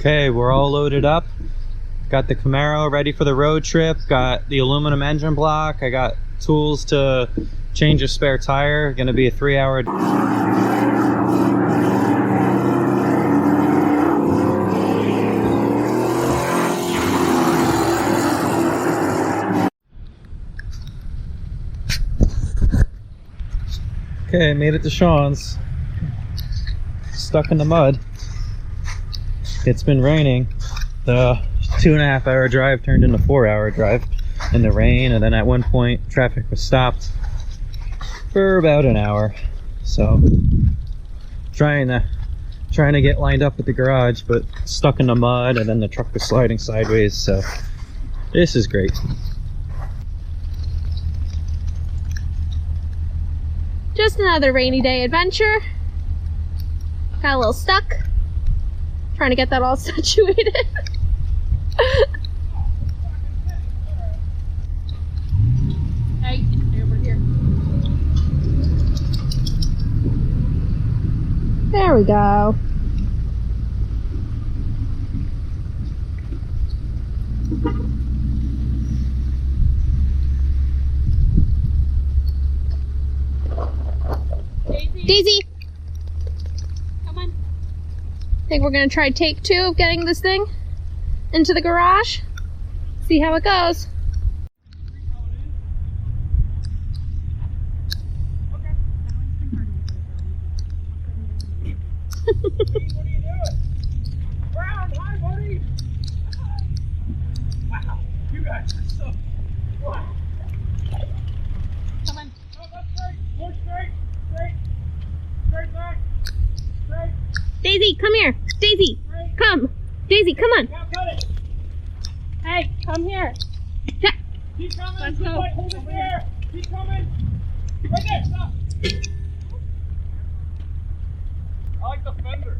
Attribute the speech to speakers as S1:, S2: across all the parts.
S1: Okay, we're all loaded up. Got the Camaro ready for the road trip. Got the aluminum engine block. I got tools to change a spare tire. Gonna be a 3-hour. Okay, made it to Sean's. Stuck in the mud. It's been raining. The 2.5-hour drive turned into a 4-hour drive in the rain, and then at one point traffic was stopped for about an hour. So trying to get lined up at the garage, but stuck in the mud, and then the truck was sliding sideways. So this is great.
S2: Just another rainy day adventure. Got a little stuck. Trying to get that all situated. Hey, over here. There we go. Daisy! Come on. I think we're gonna try take 2 of getting this thing into the garage. See how it goes.
S3: What are you doing? Brown, hi buddy! Wow, you guys are so... Wow.
S2: Come on.
S3: No, that's straight. Look straight. Straight. Straight back. Straight.
S2: Daisy, come here. Daisy,
S3: Straight.
S2: come. Daisy, come on.
S3: Now cut it.
S2: Hey, come here.
S3: Keep coming.
S2: Let's
S3: Keep
S2: go.
S3: like, hold it there. Keep coming. Right there. Stop. I like the fender.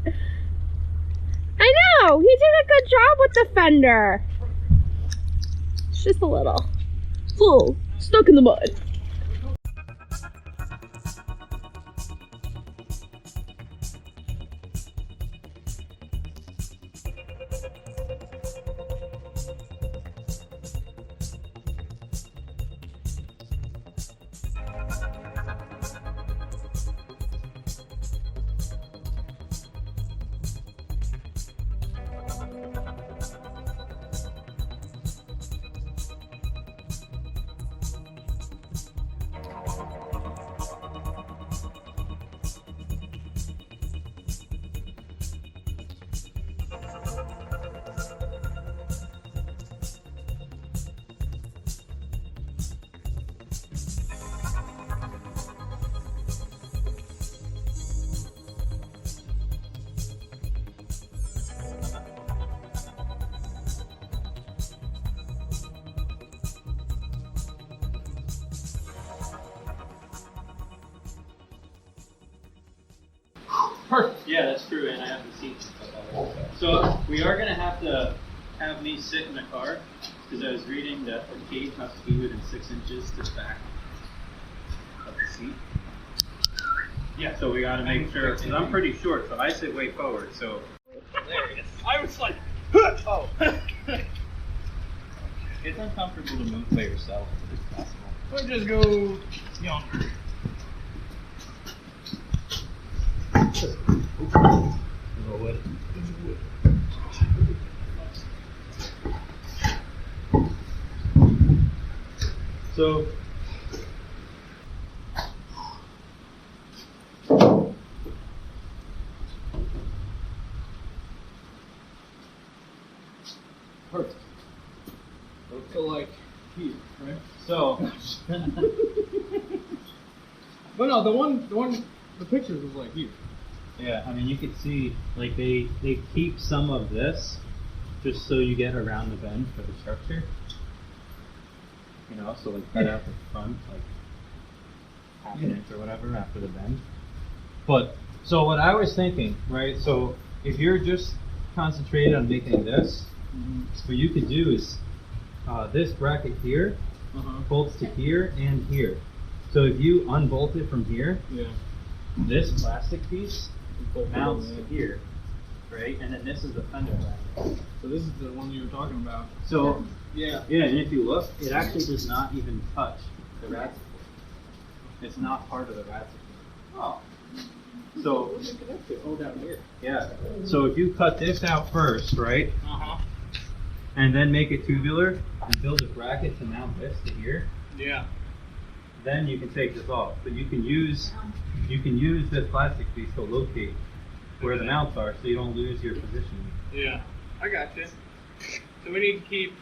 S2: I know. He did a good job with the fender. It's just a little full, stuck in the mud.
S1: Perfect. Yeah, that's true, and I have the seats. So we are going to have me sit in the car, because I was reading that the cage has to be within 6 inches to the back of the seat. Yeah, so we got to make sure, because I'm pretty short, so I sit way forward. So
S3: There it is. I was like, oh.
S1: it's uncomfortable to move by yourself, but it's possible.
S3: We'll just go yonder.
S1: So perfect.
S3: So like here, right?
S1: So
S3: But no, the pictures was like here.
S1: yeah, I mean you could see like they keep some of this just so you get around the bend for the structure. You know, so like cut out the front like half an inch or whatever after the bend. But so what I was thinking, right? So if you're just concentrated on making this, what you could do is this bracket here bolts to here and here. So if you unbolt it from here,
S3: Yeah.
S1: this plastic piece mounts to here. right? And then this is the fender bracket.
S3: So this is the one you were talking about.
S1: So
S3: Yeah.
S1: yeah, and if you look, it actually does not even touch the rad support. It's not part of the rad support.
S3: Oh.
S1: So
S3: Where's it connected? Oh, down here.
S1: yeah. So if you cut this out first, right?
S3: Uh-huh.
S1: And then make it tubular and build a bracket to mount this to here,
S3: Yeah.
S1: then you can take this off. But you can use this plastic piece to locate where the mounts are so you don't lose your position.
S3: Yeah. I got you. So we need to keep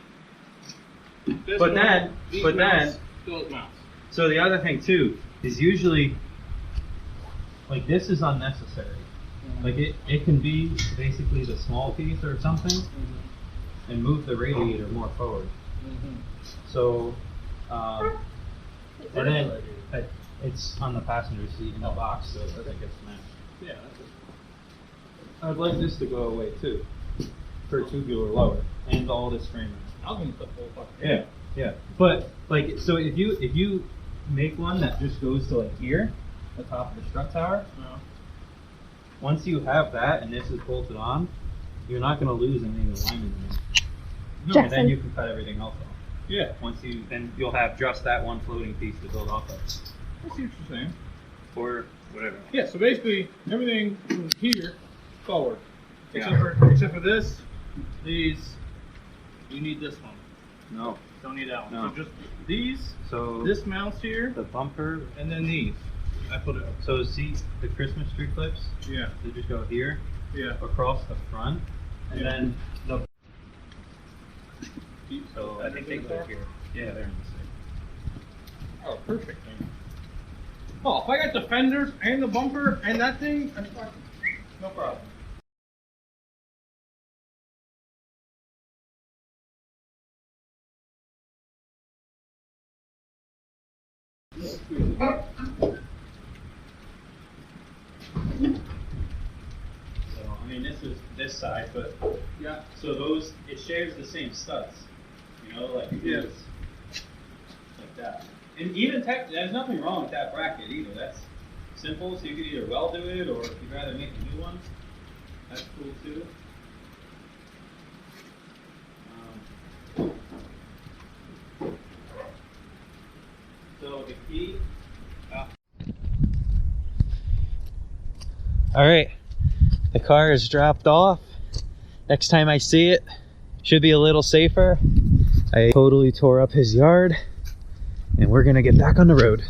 S3: this
S1: But
S3: one,
S1: then-
S3: these
S1: but
S3: mounts,
S1: then-
S3: those mounts.
S1: So the other thing too is usually like this is unnecessary. Like it can be basically the small piece or something and move the radiator more forward. So and then it's on the passenger seat in the box so it doesn't get smashed.
S3: Yeah, that's it.
S1: I'd like this to go away too for tubular lower and all this framing.
S3: I was gonna put the whole fucking
S1: Yeah, yeah. But like, so if you make one that just goes to like here, the top of the strut tower,
S3: No.
S1: once you have that and this is bolted on, you're not gonna lose any of the alignment in it.
S2: Jackson.
S1: And then you can cut everything else off.
S3: Yeah.
S1: Then you'll have just that one floating piece to build off of,
S3: I see what you're saying.
S1: or whatever.
S3: Yeah, so basically everything from here forward.
S1: Yeah.
S3: Except for this, these, you need this one.
S1: No.
S3: Don't need that one.
S1: No.
S3: So just these,
S1: So
S3: this mounts here,
S1: the bumper.
S3: and then these. I put it up.
S1: So see the Christmas tree clips?
S3: Yeah.
S1: They just go here
S3: Yeah.
S1: across the front, and
S3: Yeah.
S1: then the. So
S3: I think they
S1: go
S3: are.
S1: here. Yeah, they're in the same.
S3: Oh, perfect. Oh, if I got the fenders and the bumper and that thing, that's fucking no problem.
S1: So I mean, this is this side, but
S3: Yeah.
S1: so those it shares the same studs, you know, like it
S3: Yeah.
S1: is like that. And even there's nothing wrong with that bracket either. That's simple, so you could either weld to it, or if you'd rather make a new one, that's cool too. So the key. All right, the car is dropped off. Next time I see it, should be a little safer. I totally tore up his yard, and we're gonna get back on the road.